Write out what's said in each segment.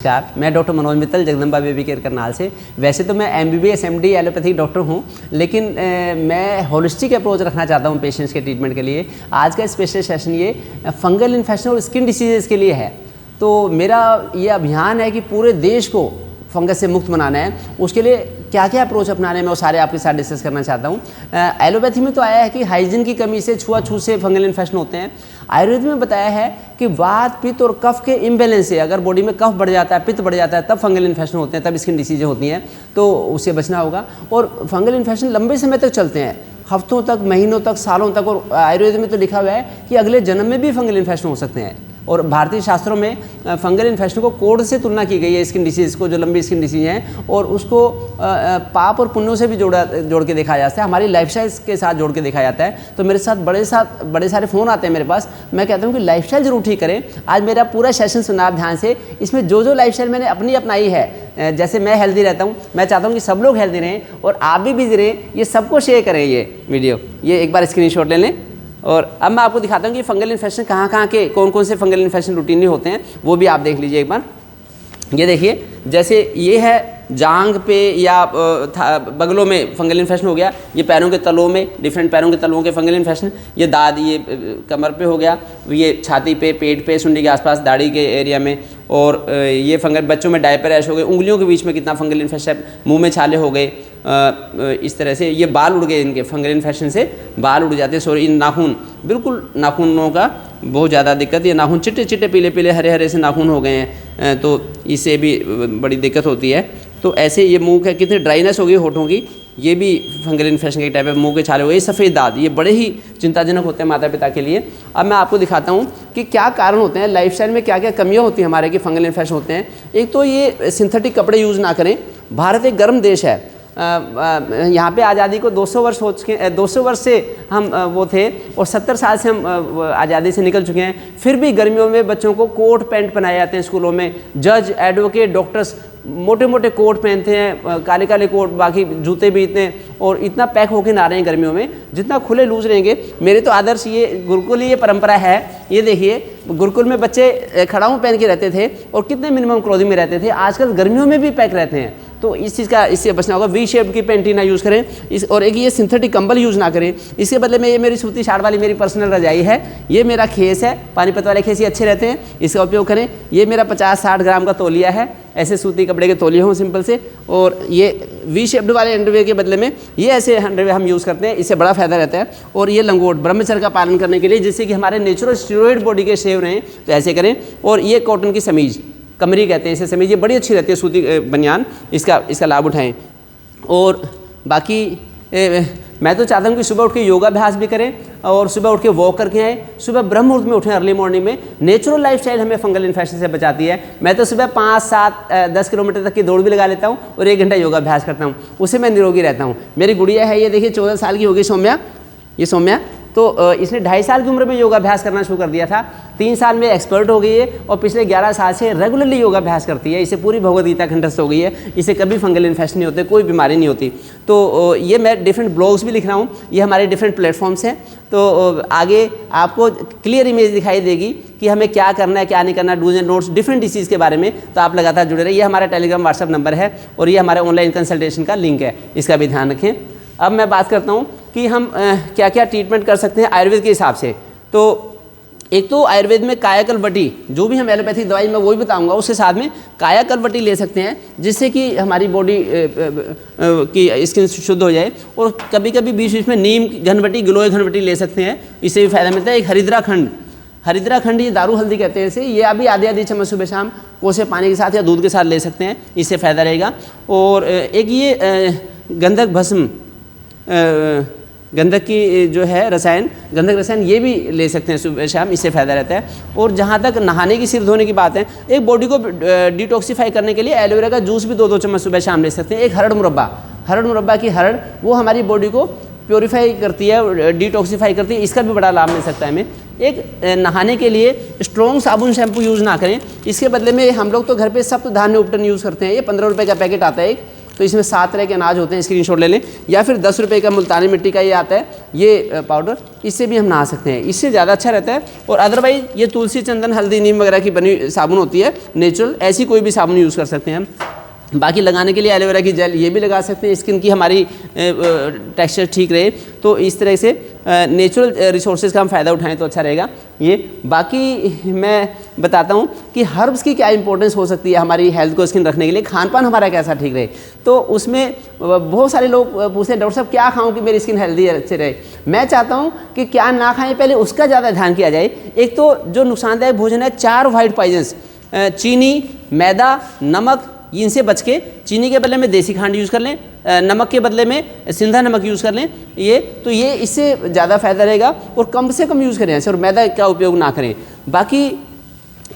नमस्कार, मैं doctor Manoj Mittal Jagdamba baby care Karnal से। वैसे तो मैं MBBS MD एलोपैथिक डॉक्टर हूं, लेकिन मैं होलिस्टिक अप्रोच रखना चाहता हूं पेशेंट्स के ट्रीटमेंट के लिए। आज का स्पेशल सेशन ये फंगल इन्फेक्शन और स्किन डिसीजेस के लिए है। तो मेरा ये अभियान है कि पूरे देश को फंगस से मुक्त बनाना है। उसके लिए क्या क्या अप्रोच अपनाने में वो सारे आपके साथ डिस्कस करना चाहता हूँ। एलोपैथी में तो आया है कि हाइजीन की कमी से छुआछूत से फंगल इन्फेक्शन होते हैं। आयुर्वेद में बताया है कि वात पित्त और कफ के इम्बैलेंस से, अगर बॉडी में कफ बढ़ जाता है, पित्त बढ़ जाता है, तब फंगल इन्फेक्शन होते हैं, तब स्किन डिसीजें होती हैं, तो उससे बचना होगा। और फंगल इन्फेक्शन लंबे समय तक चलते हैं, हफ्तों तक, महीनों तक, सालों तक। और आयुर्वेद में तो लिखा हुआ है कि अगले जन्म में भी फंगल इन्फेक्शन हो सकते हैं। और भारतीय शास्त्रों में फंगल इन्फेक्शन को कोढ़ से तुलना की गई है, स्किन डिसीज़ को, जो लंबी स्किन डिसीज हैं, और उसको पाप और पुण्यों से भी जोड़ के देखा जाता है, हमारी लाइफस्टाइल के साथ जोड़ के देखा जाता है। तो मेरे साथ बड़े सारे फ़ोन आते हैं मेरे पास। मैं कहता हूँ कि लाइफस्टाइल जरूर ठीक करें। आज मेरा पूरा सेशन सुना आप ध्यान से। इसमें जो लाइफस्टाइल मैंने अपनी अपनाई है, जैसे मैं हेल्दी रहता हूँ, मैं चाहता हूँ कि सब लोग हेल्दी रहें और आप भी बिजी रहें। ये सबको शेयर करें ये वीडियो। ये एक बार स्क्रीनशॉट ले लें। और अब मैं आपको दिखाता हूँ कि फंगल इन्फेक्शन कहाँ के, कौन से फंगल इन्फेक्शन रूटीनली होते हैं, वो भी आप देख लीजिए एक बार। ये देखिए, जैसे ये है जांघ पे या बगलों में फंगल इन्फेक्शन हो गया। ये पैरों के तलों में, डिफरेंट पैरों के तलों के फंगल इन्फेक्शन। ये दाद, ये कमर पे हो गया। ये छाती पे, पेट पे, सुंडी के आसपास, दाढ़ी के एरिया में। और ये फंगल, बच्चों में डायपर रैश हो गए। उंगलियों के बीच में कितना फंगल इन्फेक्शन है, मुंह में छाले हो गए। इस तरह से ये बाल उड़ गए, इनके फंगल इन्फेक्शन से बाल उड़ जाते हैं। सॉरी, इन नाखून, बिल्कुल नाखूनों का बहुत ज़्यादा दिक्कत। ये नाखून चिट्टे चिट्टे, पीले पीले, हरे हरे से नाखून हो गए हैं, तो इससे भी बड़ी दिक्कत होती है। तो ऐसे ये मुंह के कितनी ड्राइनेस हो गई होठों की, ये भी फंगल इन्फेक्शन के टाइप है। मुंह के छाले हो गए, सफ़ेद दाद, ये बड़े ही चिंताजनक होते हैं माता पिता के लिए। अब मैं आपको दिखाता हूँ कि क्या कारण होते हैं, लाइफस्टाइल में क्या क्या कमियाँ होती हैं हमारे कि फंगल इन्फेक्शन होते हैं। एक तो ये सिंथेटिक कपड़े यूज़ ना करें। भारत एक गर्म देश है। यहाँ पे आज़ादी को 200 वर्ष हो चुके हैं, 200 वर्ष से हम वो थे, और 70 साल से हम आज़ादी से निकल चुके हैं। फिर भी गर्मियों में बच्चों को कोट पैंट पहनाए जाते हैं स्कूलों में। जज, एडवोकेट, डॉक्टर्स मोटे मोटे कोट पहनते हैं, काले काले कोट, बाकी जूते भी इतने, और इतना पैक होके ना रहे हैं गर्मियों में। जितना खुले लूज रहेंगे। मेरे तो आदर्श ये गुरुकुल, ये परंपरा है। ये देखिए, गुरुकुल में बच्चे खड़ाऊँ पहन के रहते थे और कितने मिनिमम क्लोथिंग में रहते थे। आजकल गर्मियों में भी पैक रहते हैं। तो इस चीज़ का, इससे बचना होगा। वी शेप की पेंटी ना यूज़ करें, और एक ये सिंथेटिक कंबल यूज़ ना करें। इसके बदले में ये मेरी सूती शाड़ वाली मेरी पर्सनल रजाई है। ये मेरा खेस है, पानीपत वाले खेस, ये अच्छे रहते हैं, इसका उपयोग करें। ये मेरा 50-60 ग्राम का तौलिया है। ऐसे सूती कपड़े के तौलिए हों सिंपल से। और ये वी शेप्ड वाले अंडरवेयर के बदले में ये ऐसे अंडरवेयर हम यूज़ करते हैं, इससे बड़ा फ़ायदा रहता है। और ये लंगोट, ब्रह्मचर्य का पालन करने के लिए, जिससे कि हमारे नेचुरल स्टेरॉइड बॉडी के शेव रहें, तो ऐसे करें। और ये कॉटन की समीज, कमरी कहते हैं इसे, समीज, ये बड़ी अच्छी रहती है, सूती बनियान, इसका लाभ उठाएं। और बाकी मैं तो चाहता हूँ कि सुबह उठ के योगाभ्यास भी करें और सुबह उठ के वॉक करके आएँ। सुबह ब्रह्म मुहूर्त में उठें, अर्ली मॉर्निंग में। नेचुरल लाइफस्टाइल हमें फंगल इन्फेक्शन से बचाती है। मैं तो सुबह 5, 7, 10 किलोमीटर तक की दौड़ भी लगा लेता हूँ और 1 घंटा योगाभ्यास करता हूँ। उससे मैं निरोगी रहता हूँ। मेरी गुड़िया है, ये देखिए 14 साल की हो गई, सौम्या। ये सौम्या तो इसने 2.5 साल की उम्र में योगाभ्यास करना शुरू कर दिया था। 3 साल में एक्सपर्ट हो गई है और पिछले 11 साल से रेगुलरली योगाभ्यास करती है। इसे पूरी भगवद गीता कंठस्थ हो गई है। इसे कभी फंगल इन्फेक्शन नहीं होते, कोई बीमारी नहीं होती। तो ये मैं डिफरेंट ब्लॉग्स भी लिख रहा हूँ, ये हमारे डिफरेंट प्लेटफॉर्म्स हैं। तो आगे आपको क्लियर इमेज दिखाई देगी कि हमें क्या करना है, क्या नहीं करना, dos and don'ts different diseases के बारे में। तो आप लगातार जुड़े रहिए। ये हमारा टेलीग्राम व्हाट्सअप नंबर है और ये हमारे ऑनलाइन कंसल्टेशन का लिंक है, इसका भी ध्यान रखें। अब मैं बात करता हूँ कि हम क्या क्या ट्रीटमेंट कर सकते हैं आयुर्वेद के हिसाब से। तो एक तो आयुर्वेद में कायाकल्पवटी, जो भी हम एलोपैथिक दवाई मैं वो भी बताऊंगा, उसके साथ में कायाकल्पवटी ले सकते हैं, जिससे कि हमारी बॉडी की स्किन शुद्ध हो जाए। और कभी कभी बीच बीच में नीम घनवटी, गिलोय घनवटी ले सकते हैं, इससे भी फायदा मिलता है। एक हरिद्राखंड, ये दारू हल्दी कहते हैं इसे, ये अभी आधी चम्मच सुबह शाम कोसे पानी के साथ या दूध के साथ ले सकते हैं, इससे फ़ायदा रहेगा। और एक ये गंधक भस्म, गंधक की जो है रसायन, गंधक रसायन, ये भी ले सकते हैं सुबह शाम, इससे फ़ायदा रहता है। और जहाँ तक नहाने की, सिर धोने की बात है, एक बॉडी को डिटॉक्सीफाई करने के लिए एलोवेरा का जूस भी 2-2 चम्मच सुबह शाम ले सकते हैं। एक हरड़ मुरब्बा की हरड़, वो हमारी बॉडी को प्योरीफाई करती है, डिटॉक्सीफाई करती है, इसका भी बड़ा लाभ मिल सकता है हमें। एक नहाने के लिए स्ट्रॉन्ग साबुन शैम्पू यूज़ ना करें, इसके बदले में हम लोग तो घर पे सप्त धान्य उपटन यूज़ करते हैं। ये 15 रुपये का पैकेट आता है एक, तो इसमें 7 तरह के अनाज होते हैं, स्क्रीनशॉट ले लें। या फिर 10 रुपये का मुल्तानी मिट्टी का ये आता है, ये पाउडर, इससे भी हम नहा सकते हैं, इससे ज़्यादा अच्छा रहता है। और अदरवाइज ये तुलसी, चंदन, हल्दी, नीम वगैरह की बनी साबुन होती है नेचुरल, ऐसी कोई भी साबुन यूज़ कर सकते हैं हम। बाकी लगाने के लिए एलोवेरा की जेल ये भी लगा सकते हैं, स्किन की हमारी टेक्सचर ठीक रहे, तो इस तरह से नेचुरल रिसोर्सेज का हम फ़ायदा उठाएं तो अच्छा रहेगा ये। बाकी मैं बताता हूँ कि हर्ब्स की क्या इंपॉर्टेंस हो सकती है हमारी हेल्थ को, स्किन रखने के लिए, खान पान हमारा कैसा ठीक रहे। तो उसमें बहुत सारे लोग पूछते हैं डॉक्टर साहब क्या खाऊं कि मेरी स्किन हेल्दी अच्छे रहे। मैं चाहता हूँ कि क्या ना खाएं, पहले उसका ज़्यादा ध्यान किया जाए। एक तो जो नुकसानदायक भोजन है, 4 वाइट पॉइजन्स, चीनी, मैदा, नमक, इनसे बच के चीनी के बदले में देसी खांड यूज़ कर लें, नमक के बदले में सिंधा नमक यूज़ कर लें, ये इससे ज़्यादा फ़ायदा रहेगा। और कम से कम यूज़ करें ऐसे, और मैदा का उपयोग ना करें। बाकी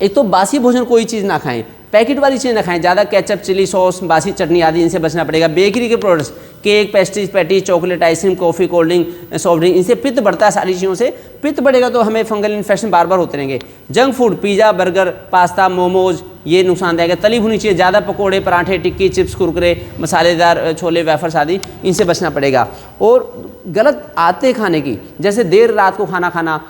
एक तो बासी भोजन कोई चीज़ ना खाएं, पैकेट वाली चीज़ें ना खाएं, ज़्यादा केचप, चिली सॉस, बासी चटनी आदि इनसे बचना पड़ेगा। बेकरी के products, cake, pastries, patties, chocolate, ice cream, coffee, cold drink, soft drink, इनसे पित्त बढ़ता है। सारी चीज़ों से पित्त बढ़ेगा तो हमें फंगल इन्फेक्शन बार बार होते रहेंगे। Junk food, pizza, burger, pasta, momos, ये नुकसानदायक है। तली भुनी चीज़ें, ज़्यादा पकोड़े, पराठे, टिक्की, चिप्स, कुरकुरे, मसालेदार छोले, वेफर्स आदि, इनसे बचना पड़ेगा। और गलत आदतें खाने की, जैसे देर रात को खाना खाना,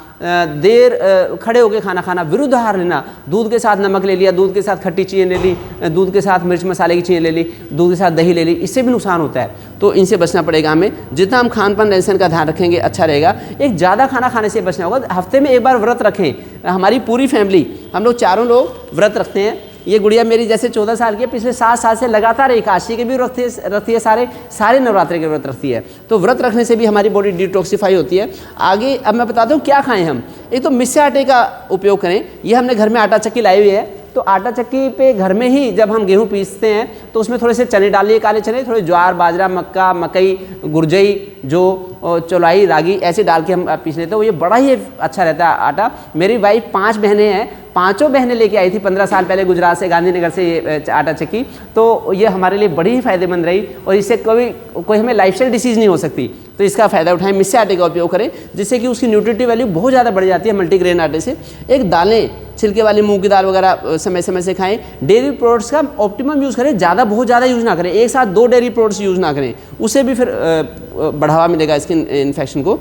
देर खड़े होकर खाना खाना, विरुद्ध आहार लेना, दूध के साथ नमक ले लिया, दूध के साथ खट्टी चीज़ें ले ली, दूध के साथ मिर्च मसाले की चीज़ें ले ली, दूध के साथ दही ले ली, इससे भी नुकसान होता है। तो इनसे बचना पड़ेगा हमें। जितना हम खान पान रहन का ध्यान रखेंगे अच्छा रहेगा। एक ज़्यादा खाना खाने से बचना होगा। हफ्ते में एक बार व्रत रखें। हमारी पूरी फैमिली, हम लोग चारों लोग व्रत रखते हैं। ये गुड़िया मेरी जैसे 14 साल की है, पिछले 7 साल से लगातार एकादशी के भी रखती है, सारे नवरात्रि के व्रत रखती है। तो व्रत रखने से भी हमारी बॉडी डिटॉक्सिफाई होती है। आगे अब मैं बताता हूँ क्या खाएं हम। एक तो मिस्से आटे का उपयोग करें। ये हमने घर में आटा चक्की लाई हुई है, तो आटा चक्की पे घर में ही जब हम गेहूँ पीसते हैं तो उसमें थोड़े से चने डालिए, काले चने, थोड़े ज्वार, बाजरा, मक्का, मकई, गुरजई, जो चौलाई, रागी, ऐसे डाल के हम पीस लेते हैं। ये बड़ा ही अच्छा रहता है आटा। मेरी वाइफ 5 बहनें हैं, 5 बहनें लेके आई थी 15 साल पहले गुजरात से, गांधीनगर से, ये आटा चक्की। तो ये हमारे लिए बड़ी ही फ़ायदेमंद रही, और इससे कोई हमें लाइफस्टाइल डिसीज़ नहीं हो सकती। तो इसका फ़ायदा उठाएं, मिस्से आटे का उपयोग करें, जिससे कि उसकी न्यूट्रिटिव वैल्यू बहुत ज़्यादा बढ़ जाती है मल्टीग्रेन आटे से। एक दालें, छिलके वाली मूंग की दाल वगैरह समय समय से खाएं। डेयरी प्रोडक्ट्स का ऑप्टिमम यूज़ करें, बहुत ज़्यादा यूज़ ना करें। एक साथ 2 डेयरी प्रोडक्ट्स यूज़ ना करें, उससे भी फिर बढ़ावा मिलेगा स्किन इन्फेक्शन को।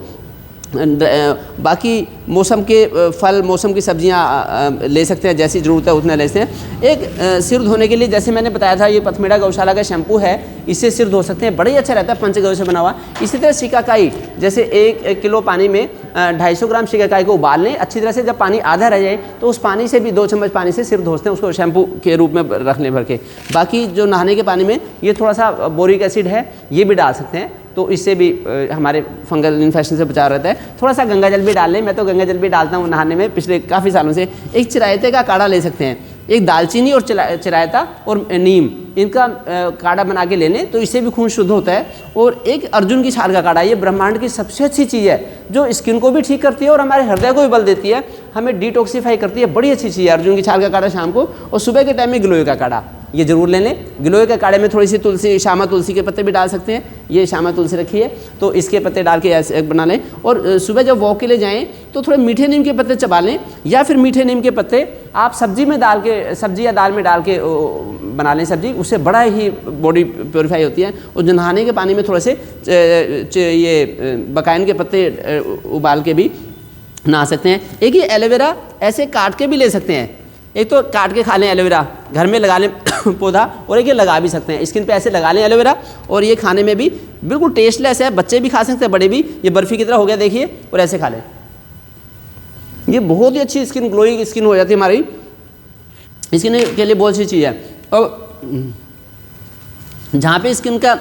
बाकी मौसम के फल, मौसम की सब्जियां ले सकते हैं, जैसी ज़रूरत है उतना लेते हैं। एक सिर धोने के लिए जैसे मैंने बताया था, ये पथमेड़ा गौशाला का शैम्पू है, इससे सिर धो सकते हैं, बड़ा ही अच्छा रहता है, पंचगव्य से बना हुआ। इसी तरह शिकाकाई, जैसे 1 किलो पानी में 250 ग्राम शिकाकाई को उबाल लें अच्छी तरह से। जब पानी आधा रह जाए तो उस पानी से भी 2 चम्मच पानी से सिर धोते हैं, उसको शैम्पू के रूप में रख लें भर के। बाकी जो नहाने के पानी में ये थोड़ा सा बोरिक एसिड है, ये भी डाल सकते हैं, तो इससे भी हमारे फंगल इन्फेक्शन से बचाव रहता है। थोड़ा सा गंगा जल भी डाल लें, मैं तो गंगा जल भी डालता हूँ नहाने में पिछले काफ़ी सालों से। एक चिरायते का काढ़ा ले सकते हैं, एक दालचीनी और चिरायता और नीम, इनका काढ़ा बना के ले लें, तो इससे भी खून शुद्ध होता है। और एक अर्जुन की छाल का काढ़ा, ये ब्रह्मांड की सबसे अच्छी चीज़ है, जो स्किन को भी ठीक करती है और हमारे हृदय को भी बल देती है, हमें डिटॉक्सिफाई करती है, बड़ी अच्छी चीज़ है अर्जुन की छाल का काढ़ा शाम को। और सुबह के टाइम में गिलोय का काढ़ा, ये ज़रूर ले लें। गिलोय के काढ़े में थोड़ी सी तुलसी, श्यामा तुलसी के पत्ते भी डाल सकते हैं। ये श्यामा तुलसी रखी है, तो इसके पत्ते डाल के ऐसे बना लें। और सुबह जब वॉक के लिए जाएँ तो थोड़े मीठे नीम के पत्ते चबा लें, या फिर मीठे नीम के पत्ते आप सब्जी में डाल के, सब्जी या दाल में डाल के बना लें सब्जी, उससे बड़ा ही बॉडी प्योरीफाई होती है। और जो नहाने के पानी में थोड़े से ये बकाइन के पत्ते उबाल के भी नहा सकते हैं। एक ये एलोवेरा ऐसे काट के भी ले सकते हैं, एक तो काट के खा लें एलोवेरा, घर में लगा लें पौधा, और एक ये लगा भी सकते हैं स्किन पे, ऐसे लगा लें एलोवेरा। और ये खाने में भी बिल्कुल टेस्टलेस है, बच्चे भी खा सकते हैं, बड़े भी। ये बर्फ़ी की तरह हो गया देखिए, और ऐसे खा लें। ये बहुत ही अच्छी स्किन, ग्लोइंग स्किन हो जाती है हमारी, स्किन के लिए बहुत अच्छी चीज़ है। और जहाँ पे स्किन का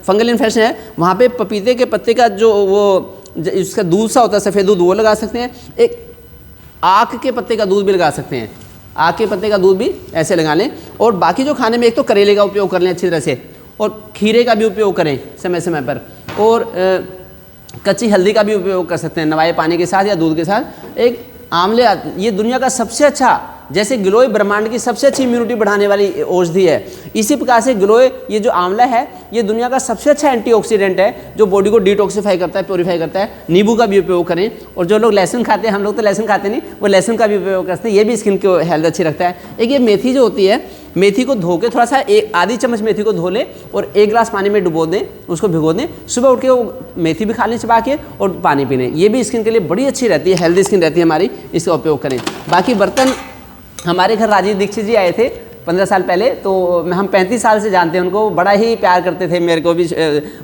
फंगल इन्फेक्शन है, वहाँ पे पपीते के पत्ते का जो वो इसका दूध सा होता है, सफ़ेद दूध, वो लगा सकते हैं। एक आक के पत्ते का दूध भी लगा सकते हैं, आक के पत्ते का दूध भी ऐसे लगा लें। और बाकी जो खाने में, एक तो करेले का उपयोग कर लें अच्छी तरह से, और खीरे का भी उपयोग करें समय समय पर, और कच्ची हल्दी का भी उपयोग कर सकते हैं नवाए पानी के साथ या दूध के साथ। एक आंवले, ये दुनिया का सबसे अच्छा, जैसे गिलोय ब्रह्मांड की सबसे अच्छी इम्यूनिटी बढ़ाने वाली औषधि है, इसी प्रकार से गिलोय, ये जो आंवला है, ये दुनिया का सबसे अच्छा एंटीऑक्सीडेंट है, जो बॉडी को डिटॉक्सिफाई करता है, प्योरीफाई करता है। नींबू का भी उपयोग करें। और जो लोग लहसुन खाते हैं, हम लोग तो लहसुन खाते नहीं, वो लहसुन का भी उपयोग करते हैं, ये भी स्किन को हेल्थ अच्छी रखता है। एक ये मेथी जो होती है, मेथी को धो के थोड़ा सा एक आधी चम्मच मेथी को धो लें और 1 गिलास पानी में डुबो दें, उसको भिगो दें। सुबह उठ के वो मेथी भी खा लें चबा के और पानी पी लें। ये भी स्किन के लिए बड़ी अच्छी रहती है, हेल्दी स्किन रहती है हमारी, इसका उपयोग करें। बाकी बर्तन, हमारे घर राजीव दीक्षित जी आए थे 15 साल पहले, तो हम 35 साल से जानते हैं उनको, बड़ा ही प्यार करते थे, मेरे को भी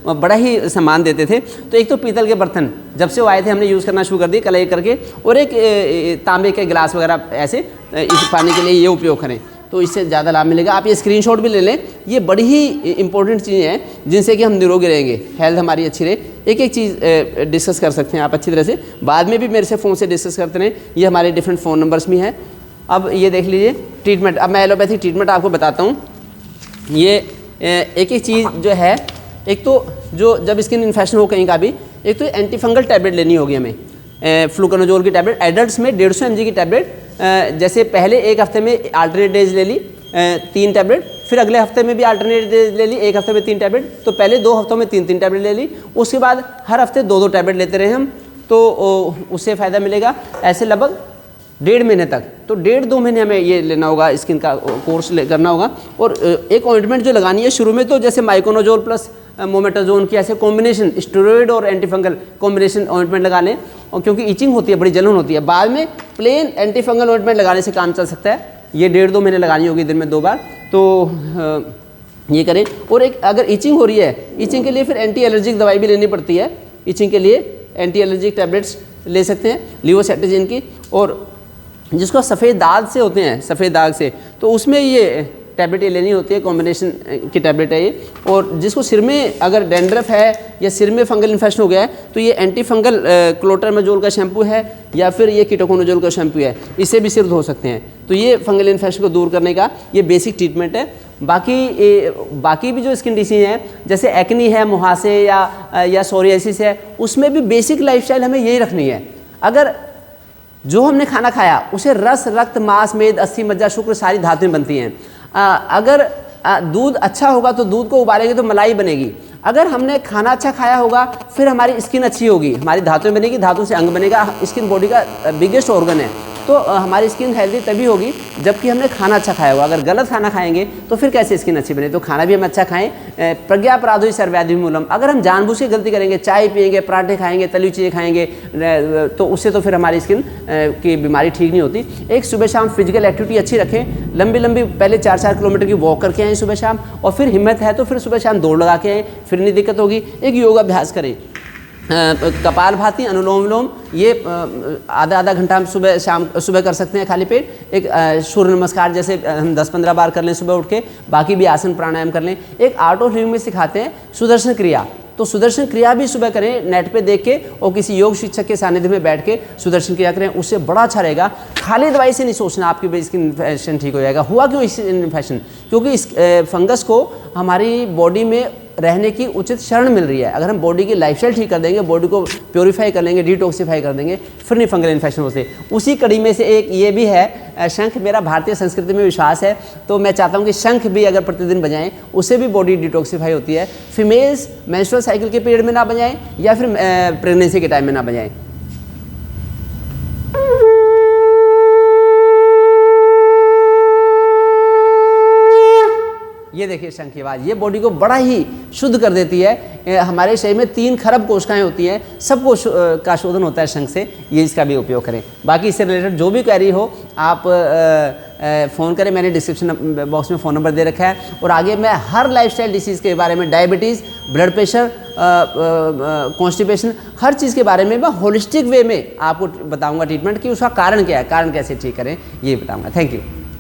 बड़ा ही सम्मान देते थे। तो एक तो पीतल के बर्तन जब से वो आए थे हमने यूज़ करना शुरू कर दिए कलई करके, और एक तांबे के गिलास वगैरह ऐसे इस पानी के लिए ये उपयोग करें, तो इससे ज़्यादा लाभ मिलेगा। आप ये स्क्रीनशॉट भी ले लें, ये बड़ी ही इंपॉर्टेंट चीज़ें हैं जिनसे कि हम निरोगी रहेंगे, हेल्थ हमारी अच्छी रहे। एक एक चीज़ डिस्कस कर सकते हैं आप अच्छी तरह से, बाद में भी मेरे से फ़ोन से डिस्कस करते रहें, ये हमारे डिफरेंट फ़ोन नंबर्स भी हैं। अब ये देख लीजिए ट्रीटमेंट, अब मैं एलोपैथिक ट्रीटमेंट आपको बताता हूँ। ये एक एक चीज़ जो है, एक तो जो जब स्किन इन्फेक्शन हो कहीं का भी, एक तो एंटी फंगल टैबलेट लेनी होगी हमें, फ्लूकोनाजोल की टैबलेट एडल्ट्स में 150 mg की टैबलेट, जैसे पहले एक हफ्ते में अल्टरनेट डेज ले ली 3 टैबलेट, फिर अगले हफ्ते में भी अल्टरनेट डेज ले ली, एक हफ्ते में 3 टैबलेट, तो पहले 2 हफ्तों में 3-3 टैबलेट ले ली, उसके बाद हर हफ्ते 2-2 टैबलेट लेते रहे हम, तो उससे फ़ायदा मिलेगा। ऐसे लगभग 1.5 महीने तक, तो 1.5-2 महीने हमें ये लेना होगा, स्किन का कोर्स करना होगा। और एक ऑइंटमेंट जो लगानी है शुरू में, तो जैसे माइकोनोजोल प्लस मोमेटाजोन की ऐसे कॉम्बिनेशन, स्टेरॉइड और एंटीफंगल कॉम्बिनेशन ऑइंटमेंट लगा लें, और क्योंकि इचिंग होती है, बड़ी जलन होती है, बाद में प्लेन एंटीफंगल ऑइंटमेंट लगाने से काम चल सकता है। ये 1.5-2 महीने लगानी होगी, दिन में 2 बार, तो ये करें। और एक अगर इचिंग हो रही है, इचिंग के लिए फिर एंटी एलर्जिक दवाई भी लेनी पड़ती है, इचिंग के लिए एंटी एलर्जिक टैबलेट्स ले सकते हैं लिवोसेट्रिजिन की। और जिसको सफ़ेद दाग से होते हैं, सफ़ेद दाग से, तो उसमें ये टैबलेटें लेनी होती है, कॉम्बिनेशन की टैबलेट है ये। और जिसको सिर में अगर डैंड्रफ है या सिर में फंगल इन्फेक्शन हो गया है, तो ये एंटी फंगल क्लोट्रामाजोल का शैम्पू है या फिर ये कीटोकोनाजोल का शैम्पू है, इससे भी सिर धो सकते हैं। तो ये फंगल इन्फेक्शन को दूर करने का ये बेसिक ट्रीटमेंट है। बाकी भी जो स्किन डिसीज हैं, जैसे एक्नी है, मुहासे या सोरियासिस है, उसमें भी बेसिक लाइफस्टाइल हमें यही रखनी है। अगर जो हमने खाना खाया उसे रस, रक्त, मांस, मेद, अस्थि, मज्जा, शुक्र सारी धातुएं बनती हैं। अगर दूध अच्छा होगा तो दूध को उबालेंगे तो मलाई बनेगी। अगर हमने खाना अच्छा खाया होगा फिर हमारी स्किन अच्छी होगी, हमारी धातुएं बनेगी, धातु से अंग बनेगा। स्किन बॉडी का बिगेस्ट ऑर्गन है, तो हमारी स्किन हेल्दी तभी होगी जबकि हमने खाना अच्छा खाया होगा। अगर गलत खाना खाएंगे तो फिर कैसे स्किन अच्छी बने? तो खाना भी हम अच्छा खाएं। प्रज्ञापराधो सर्वव्याधि मूलम, अगर हम जानबूझ के गलती करेंगे, चाय पिएंगे, पराठे खाएंगे, तली चीज़ें खाएंगे, तो उससे तो फिर हमारी स्किन की बीमारी ठीक नहीं होती। एक सुबह शाम फिजिकल एक्टिविटी अच्छी रखें, लंबी लंबी पहले 4-4 किलोमीटर की वॉक करके आएँ सुबह शाम, और फिर हिम्मत है तो फिर सुबह शाम दौड़ लगा के आएँ, फिर नहीं दिक्कत होगी। एक योगाभ्यास करें, कपालभाति, अनुलोम विलोम, ये आधा घंटा हम सुबह कर सकते हैं खाली पेट। एक सूर्य नमस्कार जैसे हम 10-15 बार कर लें सुबह उठ के, बाकी भी आसन प्राणायाम कर लें। एक आर्ट ऑफ लिविंग में सिखाते हैं सुदर्शन क्रिया, तो सुदर्शन क्रिया भी सुबह करें नेट पे देख के, और किसी योग शिक्षक के सानिध्य में बैठ के सुदर्शन क्रिया करें, उससे बड़ा अच्छा रहेगा। खाली दवाई से नहीं सोचना आपकी स्किन इन्फेक्शन ठीक हो जाएगा। हुआ क्यों स्किन इन्फेक्शन? क्योंकि इस फंगस को हमारी बॉडी में रहने की उचित शरण मिल रही है। अगर हम बॉडी की लाइफस्टाइल ठीक कर देंगे, बॉडी को प्योरीफाई कर लेंगे, डिटॉक्सीफाई कर देंगे, फिर नहीं फंगल इन्फेक्शन होते। उसी कड़ी में से एक ये भी है, शंख मेरा भारतीय संस्कृति में विश्वास है, तो मैं चाहता हूँ कि शंख भी अगर प्रतिदिन बजाएं, उससे भी बॉडी डिटॉक्सीफाई होती है। फीमेल्स मेंस्ट्रुअल साइकिल के पीरियड में ना बजाएं या फिर प्रेगनेंसी के टाइम में ना बजाएं। ये देखिए शंख की आवाज़, ये बॉडी को बड़ा ही शुद्ध कर देती है। हमारे शरीर में 3 खरब कोशिकाएं होती हैं, सबको का शोधन होता है शंख से, ये इसका भी उपयोग करें। बाकी इससे रिलेटेड जो भी क्वेरी हो आप फ़ोन करें, मैंने डिस्क्रिप्शन बॉक्स में फ़ोन नंबर दे रखा है। और आगे मैं हर लाइफस्टाइल डिसीज़ के बारे में, डायबिटीज़, ब्लड प्रेशर, कॉन्स्टिपेशन, हर चीज़ के बारे में मैं होलिस्टिक वे में आपको बताऊँगा ट्रीटमेंट की, उसका कारण क्या है, कारण कैसे ठीक करें, ये बताऊँगा। Thank you.